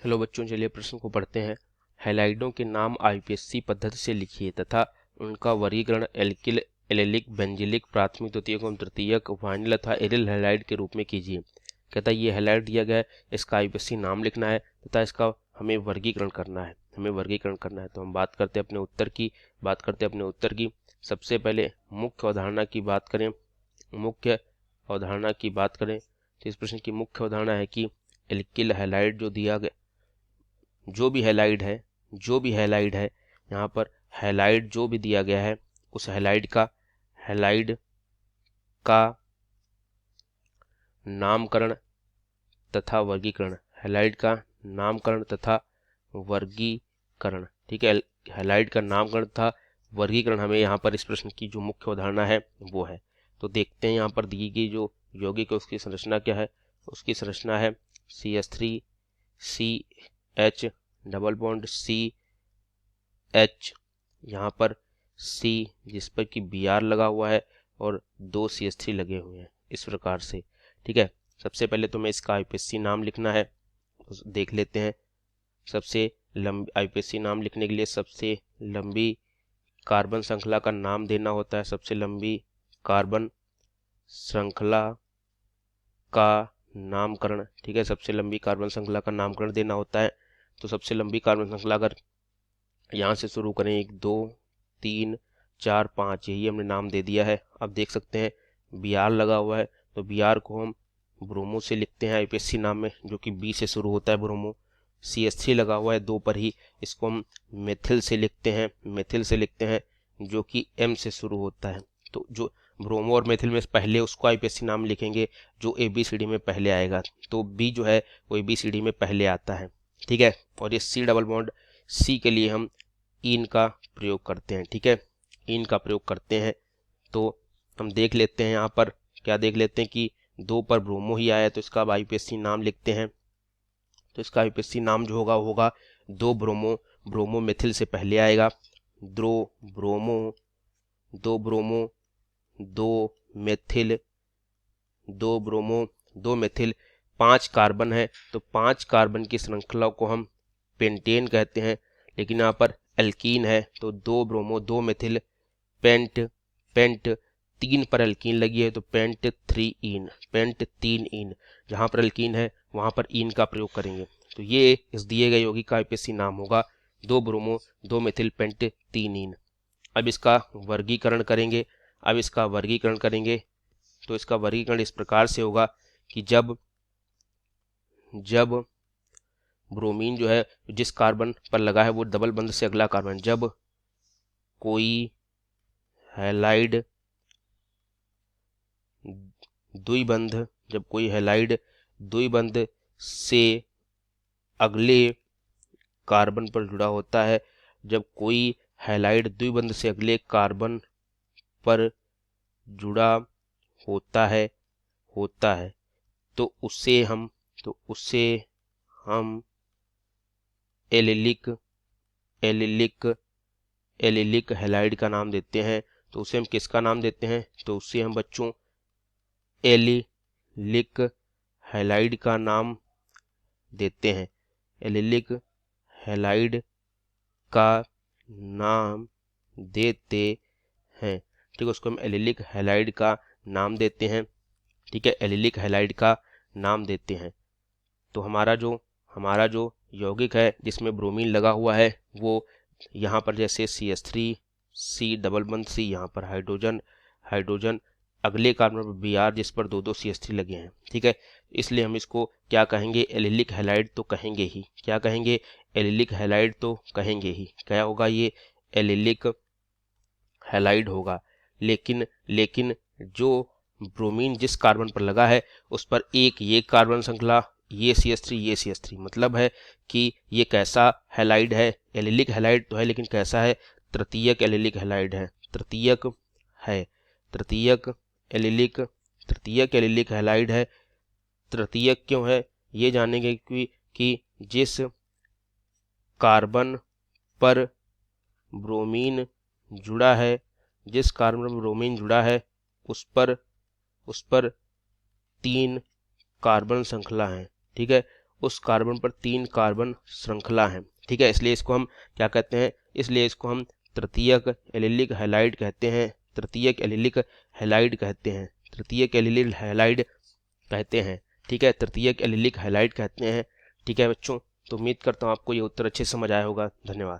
Hello बच्चों, चलिए प्रश्न को पढ़ते हैं। हैलाइडों के नाम आईपीएससी पद्धति से लिखिए तथा उनका वर्गीकरण एल्किल, एलिलिक, बेंजिलिक, प्राथमिक, द्वितीयक एवं तृतीयक, वाइनल तथा एरिल हैलाइड के रूप में कीजिए। कहता है ये हैलाइड दिया गया है, इसका आईपीएससी नाम लिखना है तथा इसका हमें वर्गीकरण करना है। तो हम बात करते हैं अपने उत्तर की। सबसे पहले मुख्य अवधारणा की बात करें तो इस प्रश्न की मुख्य अवधारणा है कि एल्किल हैलाइड जो दिया गया, जो भी हैलाइड है यहाँ पर हैलाइड जो भी दिया गया है उस हैलाइड का नामकरण तथा वर्गीकरण ठीक है। हैलाइड का नामकरण तथा वर्गीकरण हमें यहाँ पर इस प्रश्न की जो मुख्य अवधारणा है वो है। तो देखते हैं यहाँ पर दी गई जो यौगिक है उसकी संरचना क्या है। उसकी संरचना है CH3 CH double bond CH, यहाँ पर C जिस पर कि Br लगा हुआ है और 2 CH3 लगे हुए हैं इस प्रकार से। ठीक है, सबसे पहले तो मैं इसका आईपीएससी नाम लिखना है, देख लेते हैं। सबसे लंबी आईपीएससी नाम लिखने के लिए सबसे लंबी कार्बन श्रृंखला का नाम देना होता है। सबसे लंबी कार्बन श्रृंखला का नामकरण, ठीक है, सबसे लंबी कार्बन श्रृंखला का नामकरण देना होता है। तो सबसे लंबी कार्बन श्रृंखला अगर यहाँ से शुरू करें 1 2 3 4 5, यही हमने नाम दे दिया है। अब देख सकते हैं Br लगा हुआ है तो Br को हम ब्रोमो से लिखते हैं आईपीएससी नाम में, जो कि B से शुरू होता है ब्रोमो। CH3 लगा हुआ है 2 पर ही, इसको हम मेथिल से लिखते हैं जो कि M से शुरू होता है। तो जो ब्रोमो और मेथिल में पहले उसको आईपीएससी नाम लिखेंगे जो ABCD में पहले आएगा, तो B जो है वो ABCD में पहले आता है। ठीक है, और ये C डबल बॉन्ड C के लिए हम इन का प्रयोग करते हैं। ठीक है, इन का प्रयोग करते हैं। तो हम देख लेते हैं यहाँ पर क्या देख लेते हैं कि 2 पर ब्रोमो ही आया, तो इसका आईपीएससी नाम लिखते हैं। तो इसका आईपीएससी नाम जो होगा 2 ब्रोमो मेथिल से पहले आएगा। 2 ब्रोमो 2 मेथिल 2 मेथिल 5 कार्बन है, तो 5 कार्बन की श्रृंखला को हम पेंटेन कहते हैं। लेकिन यहाँ पर एल्कीन है तो 2 ब्रोमो 2 मेथिल पेंट 3 पर एल्कीन लगी है तो पेंट 3 इन, जहाँ पर एल्कीन है वहाँ पर इन का प्रयोग करेंगे। तो ये इस दिए गए यौगिक का आईपीएससी नाम होगा 2 ब्रोमो 2 मेथिल पेंट 3 इन। अब इसका वर्गीकरण करेंगे तो इसका वर्गीकरण इस प्रकार से होगा कि जब ब्रोमीन जो है जिस कार्बन पर लगा है वो डबल बंध से अगला कार्बन, जब कोई हैलाइड द्विबंध से अगले कार्बन पर जुड़ा होता है, जब कोई हैलाइड द्विबंध से अगले कार्बन पर जुड़ा होता है तो उसे हम एलिलिक हैलाइड का नाम देते हैं। तो उसे हम किसका नाम देते हैं, तो उसे हम बच्चों एलिलिक हैलाइड का नाम देते हैं। एलिलिक हैलाइड का नाम देते हैं, ठीक है, उसको हम एलिलिक हैलाइड का नाम देते हैं। ठीक है, एलिलिक हैलाइड का नाम देते हैं। तो हमारा जो यौगिक है जिसमें ब्रोमीन लगा हुआ है वो यहाँ पर जैसे CH3 C डबल बंध C, यहाँ पर हाइड्रोजन अगले कार्बन पर Br जिस पर 2 CH3 लगे हैं। ठीक है, इसलिए हम इसको क्या कहेंगे, एलिलिक हैलाइड तो कहेंगे ही। क्या होगा, ये एलिलिक हैलाइड होगा। लेकिन जो ब्रोमीन जिस कार्बन पर लगा है उस पर ये कार्बन श्रृंखला, ये CH3 मतलब है कि ये कैसा हैलाइड है, एलिलिक हैलाइड तो है लेकिन कैसा है, तृतीयक एलिलिक हैलाइड है। तृतीयक एलिलिक हैलाइड है। तृतीयक क्यों है ये जानेंगे कि जिस कार्बन पर ब्रोमीन जुड़ा है उस पर 3 कार्बन श्रृंखला है। ठीक है, उस कार्बन पर 3 कार्बन श्रृंखला है, ठीक है। इसलिए इसको हम क्या कहते हैं, इसलिए इसको हम तृतीयक एलिलिक हैलाइड कहते हैं, तृतीयक एलिलिक हैलाइड कहते हैं, तृतीयक एलिलिक हैलाइड कहते हैं, ठीक है, तृतीयक एलिलिक हैलाइड कहते हैं, ठीक है बच्चों। तो उम्मीद करता हूँ आपको ये उत्तर अच्छे से समझ आया होगा। धन्यवाद।